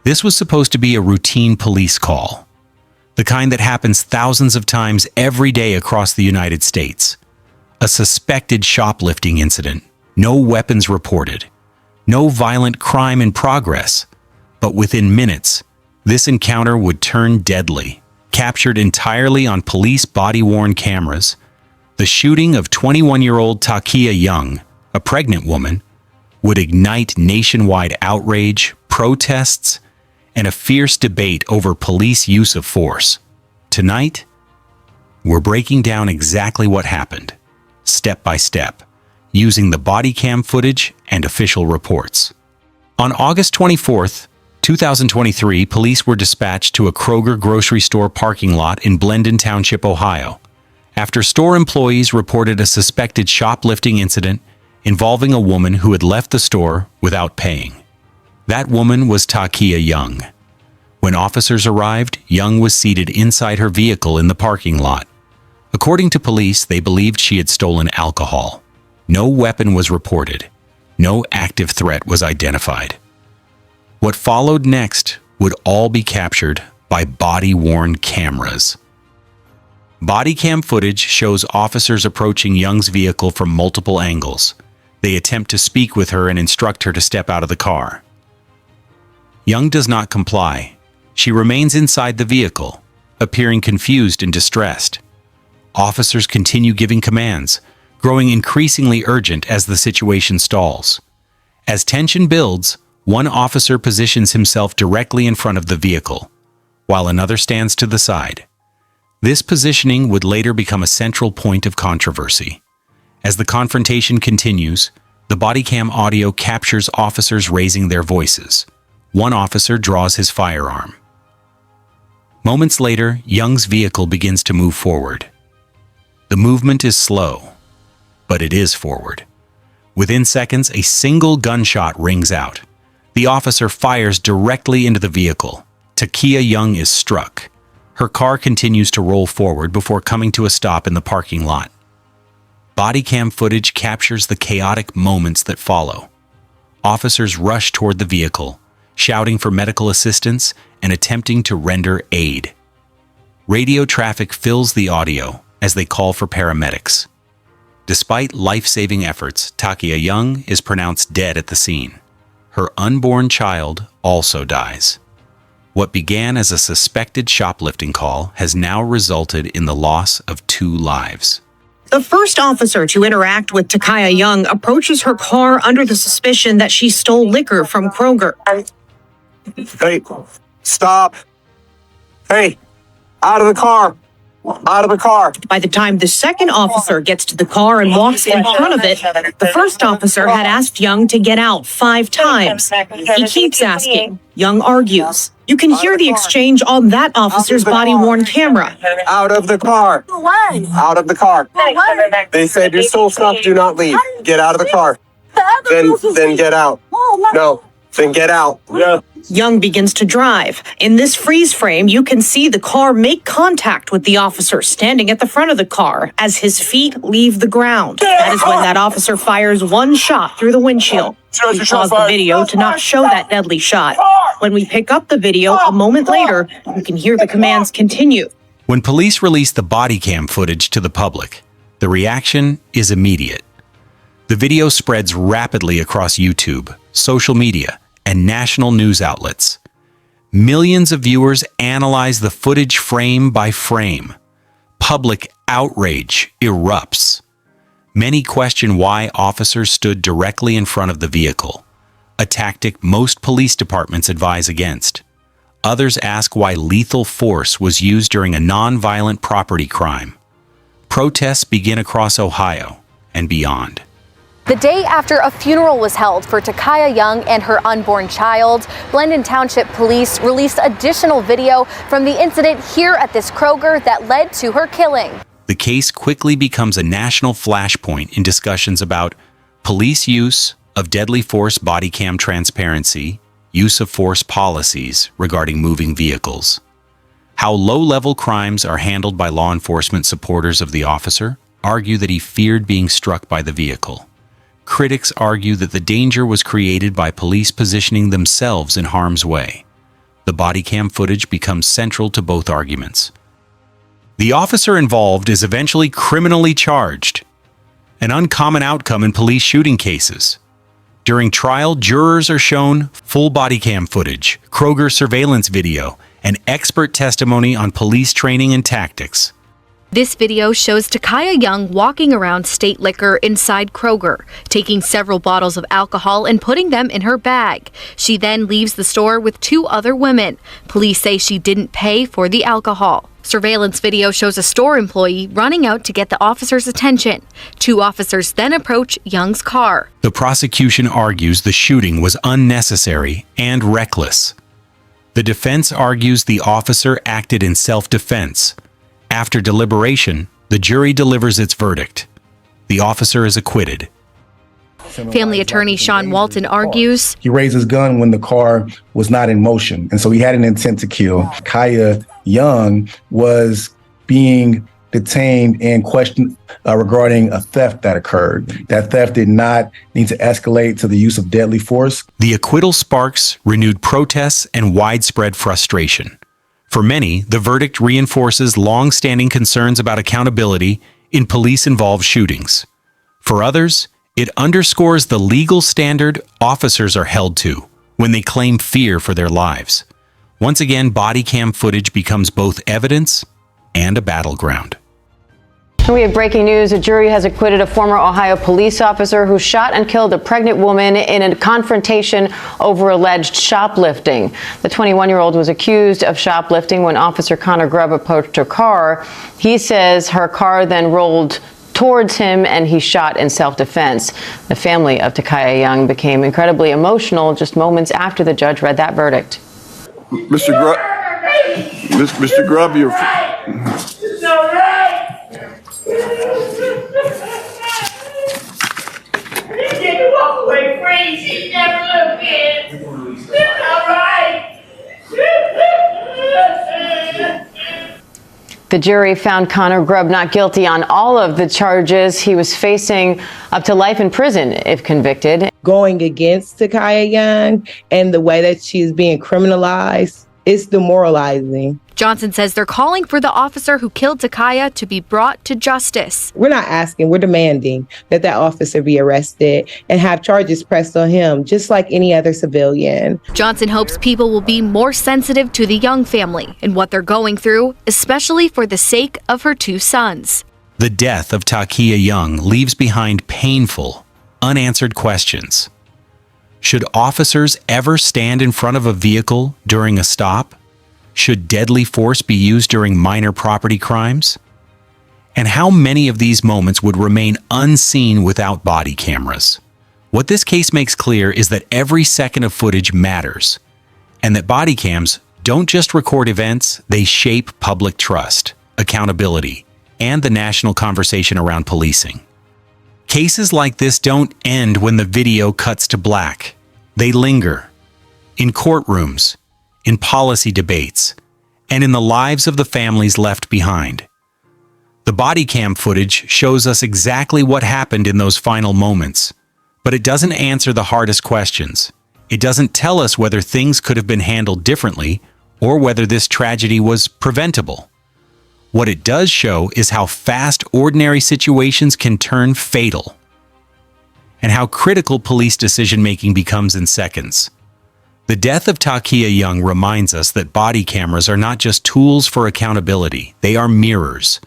This was supposed to be a routine police call, the kind that happens thousands of times every day across the United States. A suspected shoplifting incident, no weapons reported, no violent crime in progress, but within minutes, this encounter would turn deadly. Captured entirely on police body-worn cameras, the shooting of 21-year-old Takia Young, a pregnant woman, would ignite nationwide outrage, protests, and a fierce debate over police use of force. Tonight, we're breaking down exactly what happened, step by step, using the body cam footage and official reports. On August 24th, 2023, police were dispatched to a Kroger grocery store parking lot in Blendon Township, Ohio, after store employees reported a suspected shoplifting incident involving a woman who had left the store without paying. That woman was Takia Young. When officers arrived, Young was seated inside her vehicle in the parking lot. According to police, they believed she had stolen alcohol. No weapon was reported. No active threat was identified. What followed next would all be captured by body-worn cameras. Bodycam footage shows officers approaching Young's vehicle from multiple angles. They attempt to speak with her and instruct her to step out of the car. Young does not comply. She remains inside the vehicle, appearing confused and distressed. Officers continue giving commands, growing increasingly urgent as the situation stalls. As tension builds, one officer positions himself directly in front of the vehicle, while another stands to the side. This positioning would later become a central point of controversy. As the confrontation continues, the bodycam audio captures officers raising their voices. One officer draws his firearm. Moments later, Young's vehicle begins to move forward. The movement is slow, but it is forward. Within seconds, a single gunshot rings out. The officer fires directly into the vehicle. Takia Young is struck. Her car continues to roll forward before coming to a stop in the parking lot. Bodycam footage captures the chaotic moments that follow. Officers rush toward the vehicle, shouting for medical assistance and attempting to render aid. Radio traffic fills the audio as they call for paramedics. Despite life-saving efforts, Takia Young is pronounced dead at the scene. Her unborn child also dies. What began as a suspected shoplifting call has now resulted in the loss of 2 lives. The first officer to interact with Takia Young approaches her car under the suspicion that she stole liquor from Kroger. Hey, stop. Hey, out of the car. Out of the car. By the time the second officer gets to the car and walks in front of it, the first officer had asked Young to get out 5 times. He keeps asking. Young argues. You can hear the exchange on that officer's body-worn camera. Out of the car. Out of the car. They said you stole stuff, do not leave. Get out of the car. Then get out. No, then get out. Yeah. Young begins to drive. In this freeze frame, you can see the car make contact with the officer standing at the front of the car as his feet leave the ground. That is when that officer fires 1 shot through the windshield. We pause the video to not show that deadly shot. When we pick up the video a moment later, you can hear the commands continue. When police release the bodycam footage to the public, the reaction is immediate. The video spreads rapidly across YouTube, social media, and national news outlets. Millions of viewers analyze the footage frame by frame. Public outrage erupts. Many question why officers stood directly in front of the vehicle, a tactic most police departments advise against. Others ask why lethal force was used during a non-violent property crime. Protests begin across Ohio and beyond. The day after a funeral was held for Takia Young and her unborn child, Blendon Township police released additional video from the incident here at this Kroger that led to her killing. The case quickly becomes a national flashpoint in discussions about police use of deadly force bodycam transparency, use of force policies regarding moving vehicles, how low-level crimes are handled by law enforcement supporters of the officer, argue that he feared being struck by the vehicle. Critics argue that the danger was created by police positioning themselves in harm's way. the body cam footage becomes central to both arguments. The officer involved is eventually criminally charged, an uncommon outcome in police shooting cases. During trial, jurors are shown full body cam footage, Kroger surveillance video, and expert testimony on police training and tactics. This video shows Takaya Young walking around State Liquor inside Kroger, taking several bottles of alcohol and putting them in her bag. She then leaves the store with 2 other women. Police say she didn't pay for the alcohol. Surveillance video shows a store employee running out to get the officer's attention. 2 officers then approach Young's car. The prosecution argues the shooting was unnecessary and reckless. The defense argues the officer acted in self-defense. After deliberation, the jury delivers its verdict. The officer is acquitted. Family attorney Sean Walton argues he raised his gun when the car was not in motion, and so he had an intent to kill. Kaya Young was being detained and questioned regarding a theft that occurred. That theft did not need to escalate to the use of deadly force. The acquittal sparks renewed protests and widespread frustration. For many, the verdict reinforces long-standing concerns about accountability in police-involved shootings. For others, it underscores the legal standard officers are held to when they claim fear for their lives. Once again, body cam footage becomes both evidence and a battleground. We have breaking news. A jury has acquitted a former Ohio police officer who shot and killed a pregnant woman in a confrontation over alleged shoplifting. The 21-year-old was accused of shoplifting when Officer Connor Grubb approached her car. He says her car then rolled towards him and he shot in self-defense. The family of Takaya Young became incredibly emotional just moments after the judge read that verdict. Mr. Grubb, Mr. Grubb, you're... It's not right. You didn't walk away free. She never looked in. It's not right. The jury found Connor Grubb not guilty on all of the charges. He was facing up to life in prison if convicted. Going against Takaya Young and the way that she's being criminalized, it's demoralizing. Johnson says they're calling for the officer who killed Takaya to be brought to justice. We're not asking, we're demanding that officer be arrested and have charges pressed on him, just like any other civilian. Johnson hopes people will be more sensitive to the Young family and what they're going through, especially for the sake of her 2 sons. The death of Takaya Young leaves behind painful, unanswered questions. Should officers ever stand in front of a vehicle during a stop? Should deadly force be used during minor property crimes? And how many of these moments would remain unseen without body cameras? What this case makes clear is that every second of footage matters, and that body cams don't just record events, they shape public trust, accountability, and the national conversation around policing. Cases like this don't end when the video cuts to black. They linger in courtrooms, in policy debates, and in the lives of the families left behind. The body cam footage shows us exactly what happened in those final moments, but it doesn't answer the hardest questions. It doesn't tell us whether things could have been handled differently or whether this tragedy was preventable. What it does show is how fast ordinary situations can turn fatal, and how critical police decision-making becomes in seconds. The death of Takaya Young reminds us that body cameras are not just tools for accountability, they are mirrors,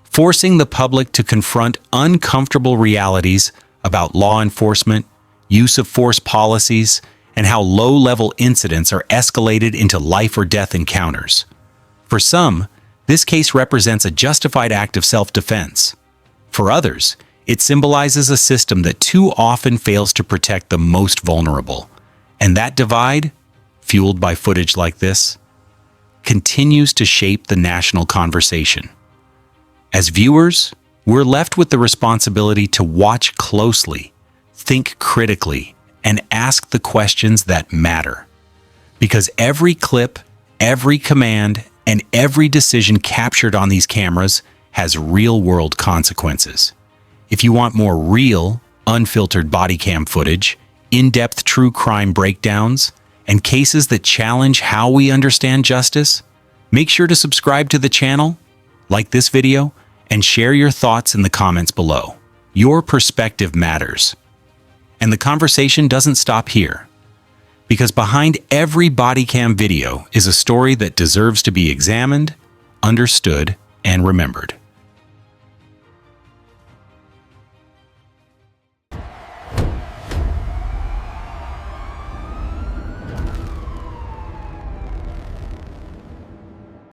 forcing the public to confront uncomfortable realities about law enforcement, use of force policies, and how low-level incidents are escalated into life or death encounters. For some, this case represents a justified act of self-defense. For others, it symbolizes a system that too often fails to protect the most vulnerable. And that divide, fueled by footage like this, continues to shape the national conversation. As viewers, we're left with the responsibility to watch closely, think critically, and ask the questions that matter. Because every clip, every command, and every decision captured on these cameras has real-world consequences. If you want more real, unfiltered body cam footage, in-depth true crime breakdowns, and cases that challenge how we understand justice? Make sure to subscribe to the channel, like this video, and share your thoughts in the comments below. Your perspective matters. And the conversation doesn't stop here. Because behind every body cam video is a story that deserves to be examined, understood, and remembered.